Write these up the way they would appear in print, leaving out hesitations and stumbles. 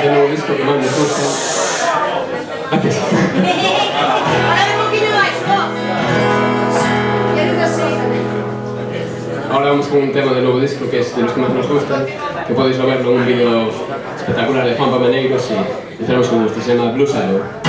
del nuevo disco que más les gusta. Gracias. Ahora vamos con un tema del nuevo disco que es de los que más nos gustan, que podéis verlo en un vídeo espectacular de Juanpa Meneiros y tenemos con gusto, se llama Blue Silo.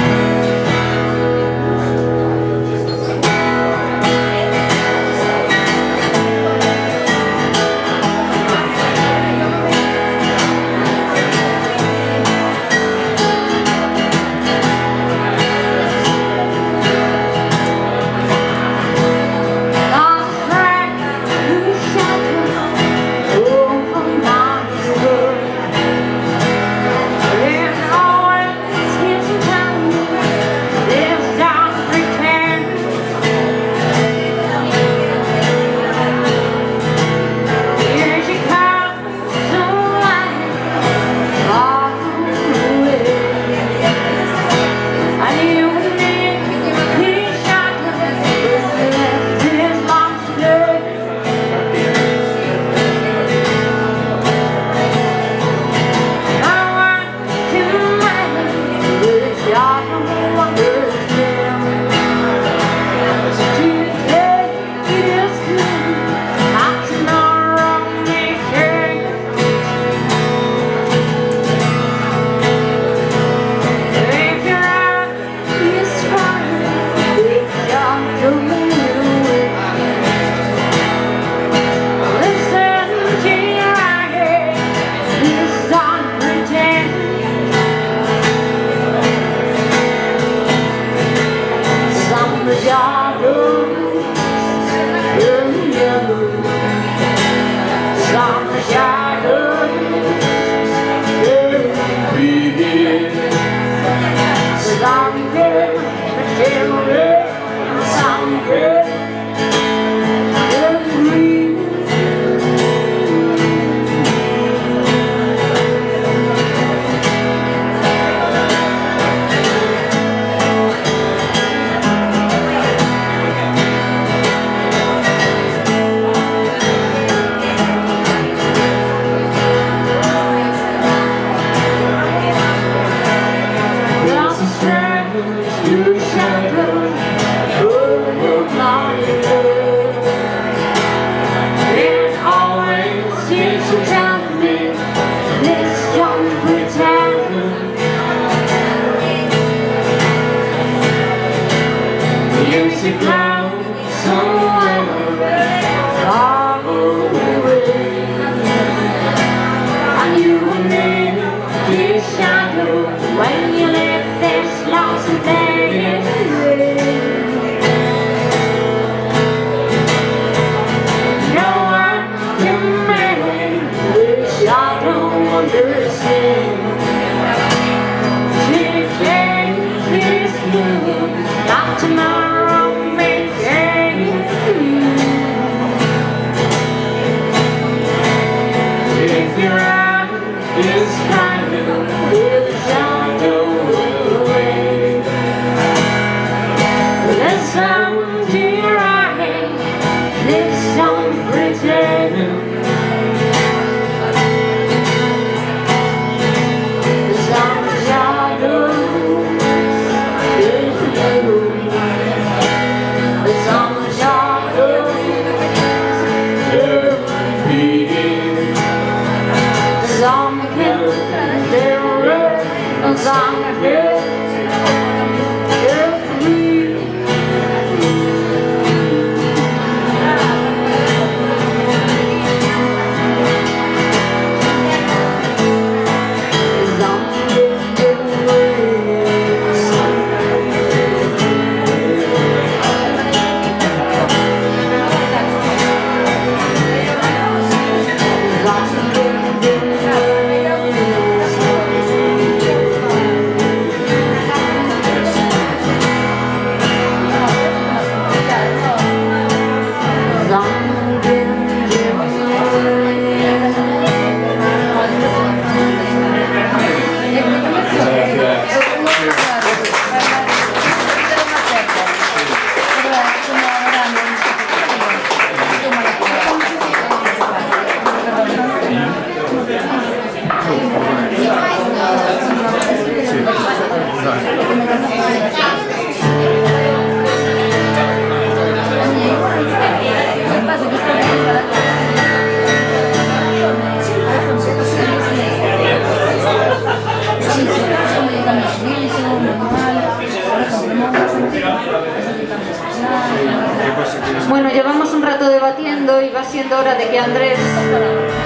siendo hora de que Andrés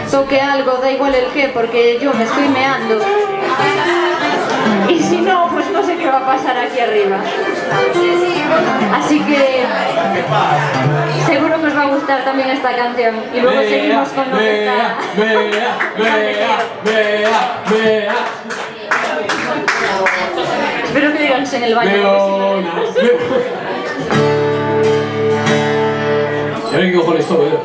toque algo, da igual el qué, porque yo me estoy meando. Y si no, pues no sé qué va a pasar aquí arriba. Así que seguro que os va a gustar también esta canción. Y luego seguimos con lo que está. Espero que digáis en el baño. ¿Y ahora qué cojones toco yo?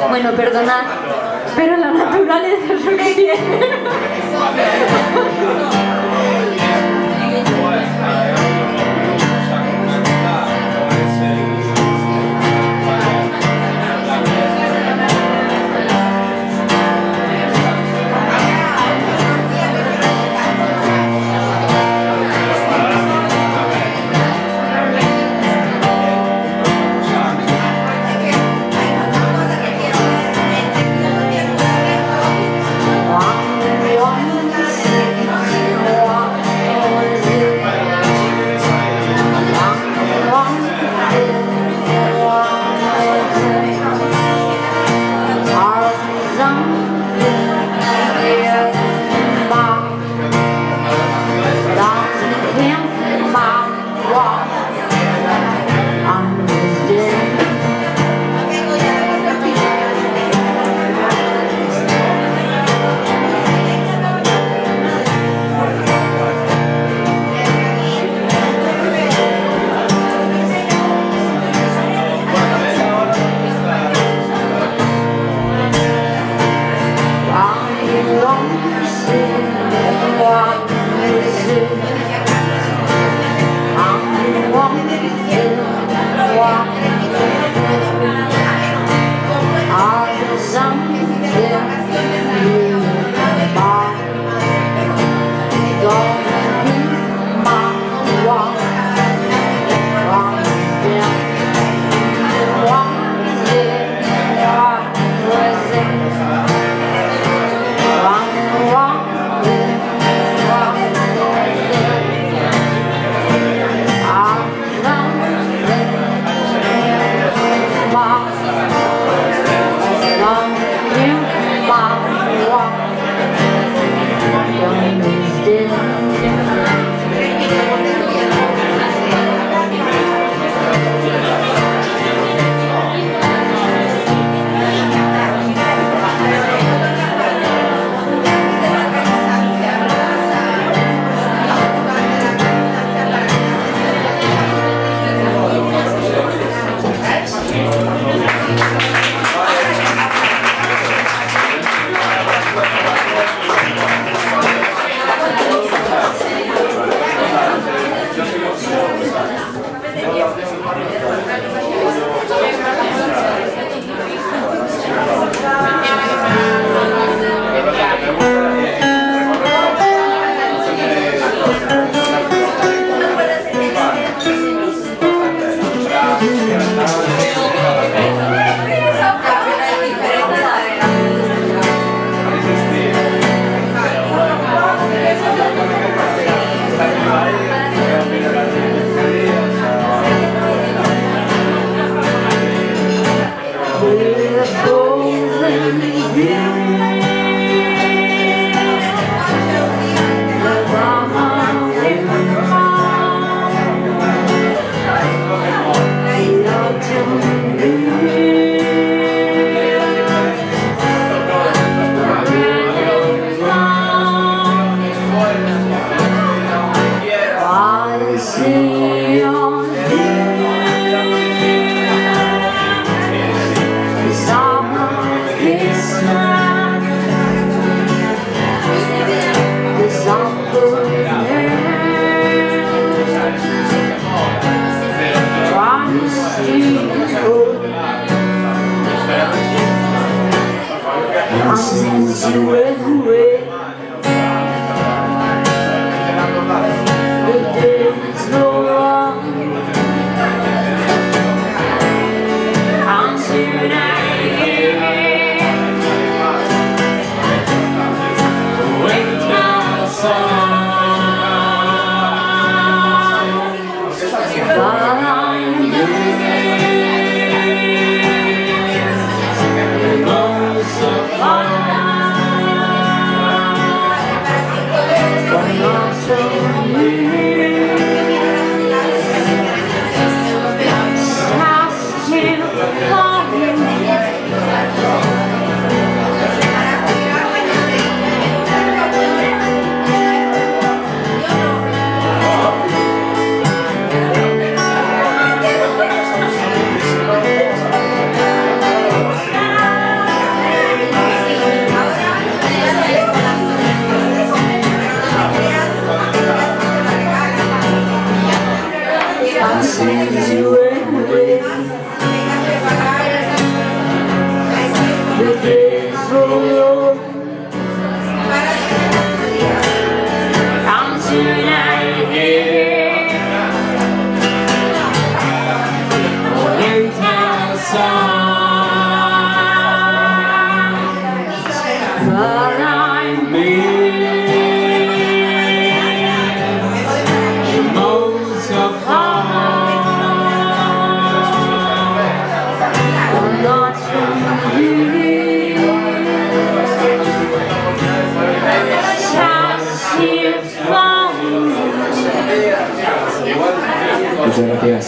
Bueno, perdonad, pero la naturaleza es lo que tiene. since you went away, the days go on until I hear the winter song. But I'm since you went away, the days roll on until I hear the winter song. But I miss the most of all. Not from you, just you found. Muchas gracias.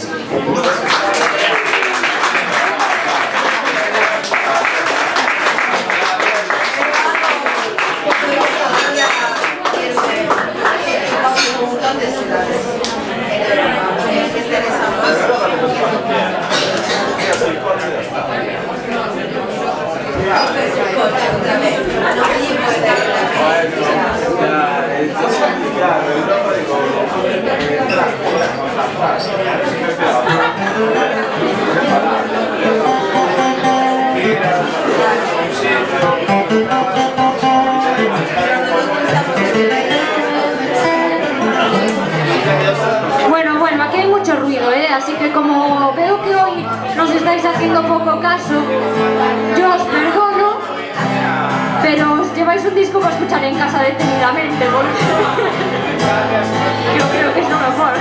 Bueno, aquí hay mucho ruido, así que como veo que hoy nos estáis haciendo poco caso, yo os perdono, pero os lleváis un disco para escuchar en casa detenidamente, porque yo creo que es lo mejor.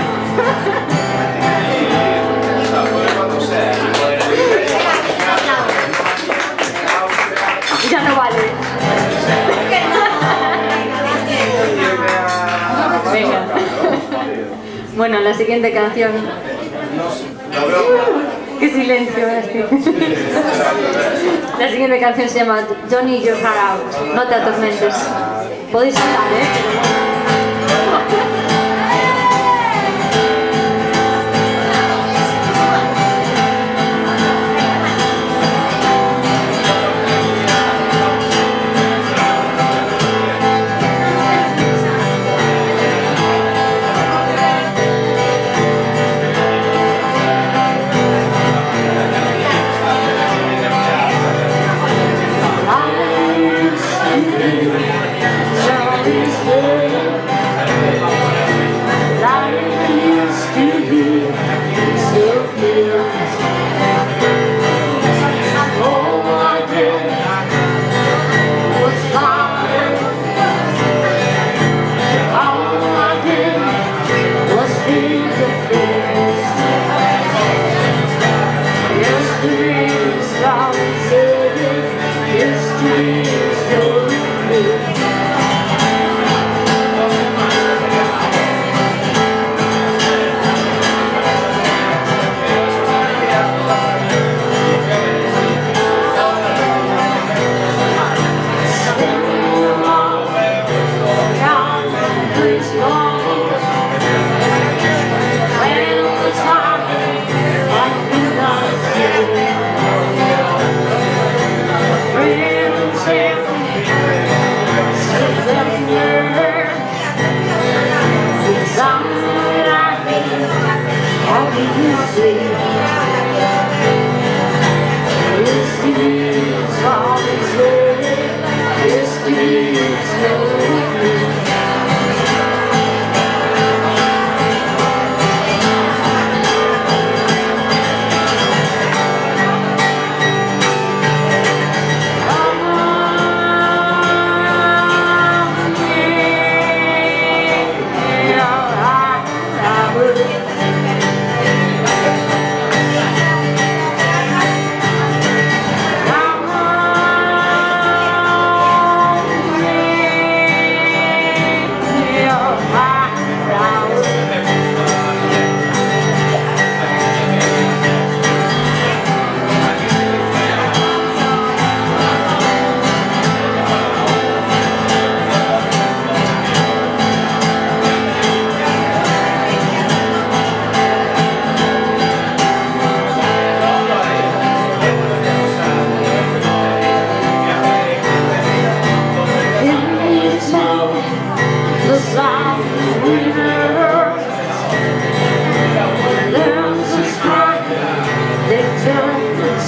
Ya no vale. Venga. Bueno, la siguiente canción. ¡Qué silencio este! La siguiente canción se llama Don't Need Your Heart Out. No te atormentes. Podéis cantar,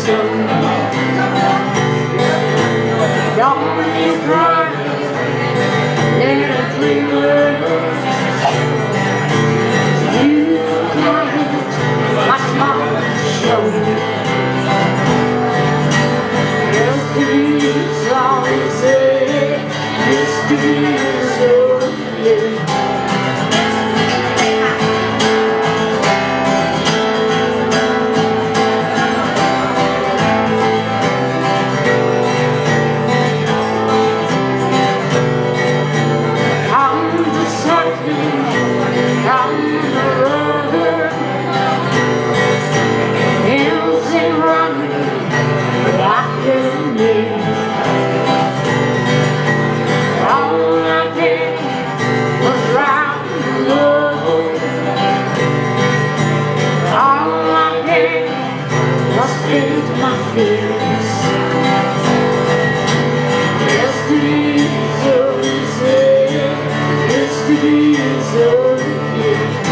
slow. Don't you cry, little dreamer. You got much more to show. Yesterday's all you say. Yesterday's all you say. My fears. Yesterday's all you say. Yesterday's all you say.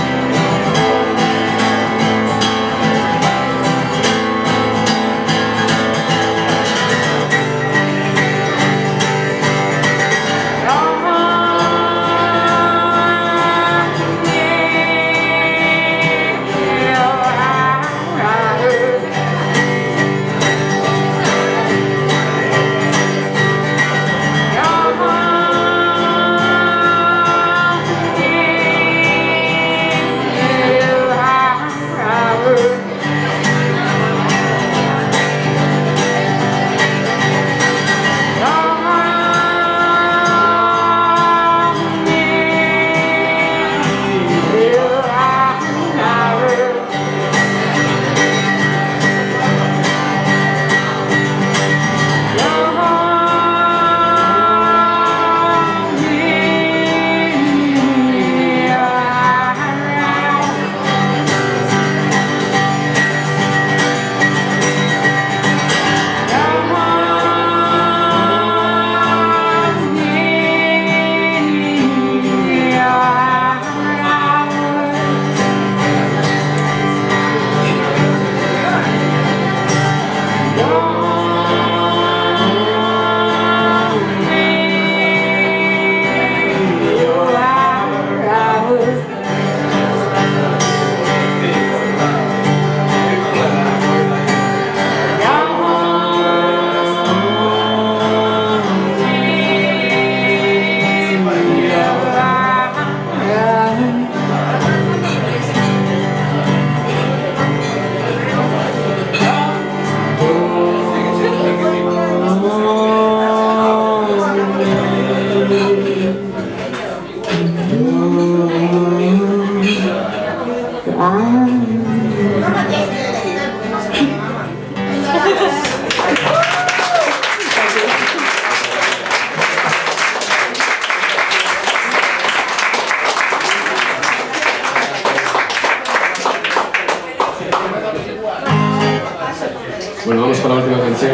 Bueno, vamos con la última canción.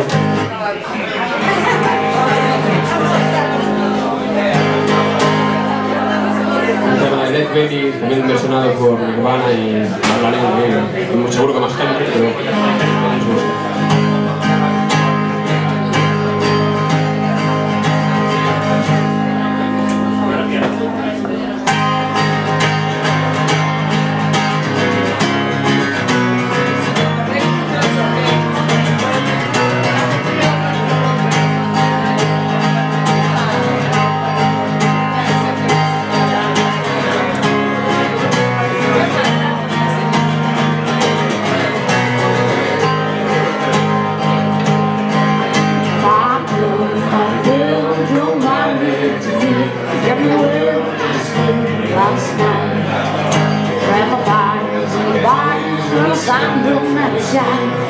Un tema de Dead Baby, también versionado por Nirvana y Marlene, y muy seguro que más gente, pero nos gusta.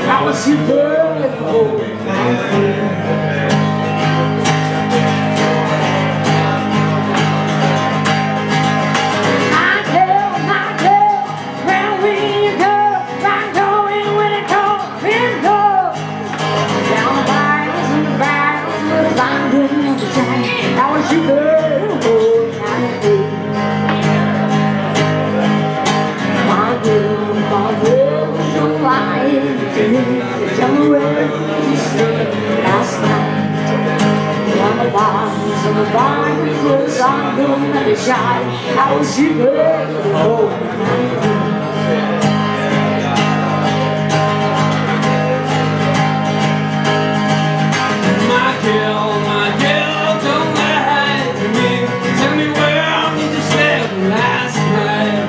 I was your girl. Tell me where last night. On the bars, the sun don't let it shine. I was shivering the whole night. My girl, don't lie to me. Tell me where did you sleep last night?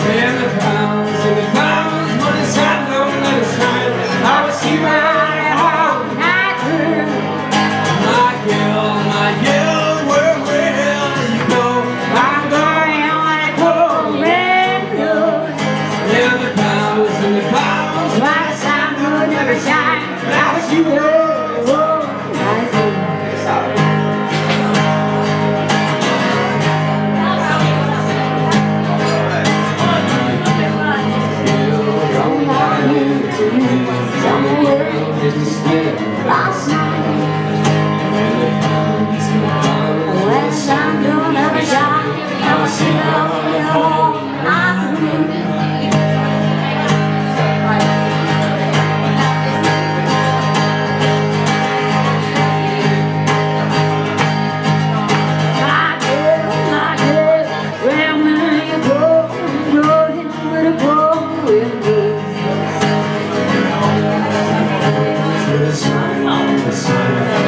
In the pounds, when the sun don't let it shine. I was shivering all night through. My girl, where will you go? I'm going on a cold window. In the pounds, when the sun don't never shine. I was shivering. Last night, when the sun don't ever shine, I was shivering all night through. My girl, where will you go? Going with a cold wind.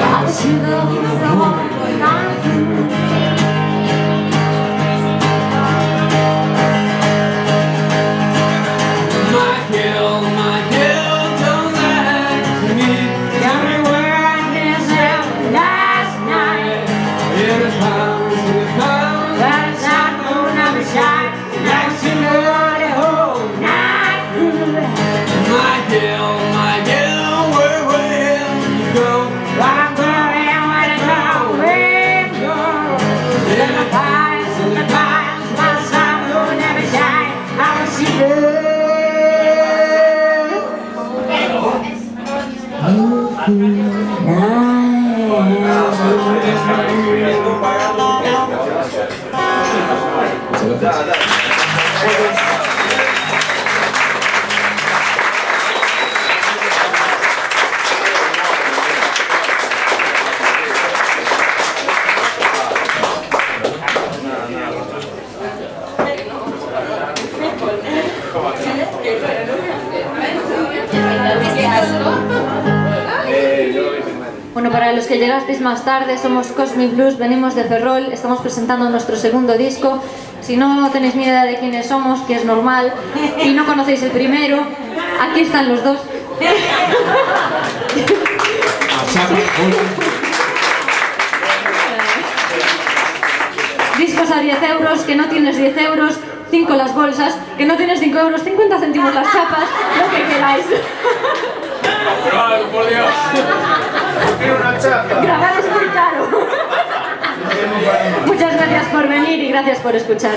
I was shivering all night through. My girl, don't lie to me. Tell me where I slept last night. In the pounds, where the sun don't ever shine. I was shivering the whole night through. My girl, where will you go? I'm going where the cold wind goes. In the pines, my sun will never shine. I will see you. Bueno, para los que llegasteis más tarde, somos Cosmic Blues, venimos de Ferrol, estamos presentando nuestro segundo disco. Si no tenéis ni idea de quiénes somos, que es normal, y no conocéis el primero, aquí están los dos. Discos a 10 euros, que no tienes 10 euros, 5 las bolsas, que no tienes 5 euros, 50 céntimos las chapas, lo que queráis. Por Dios. Quiero una chapa. Grabar es muy caro. Muchas gracias por venir y gracias por escuchar.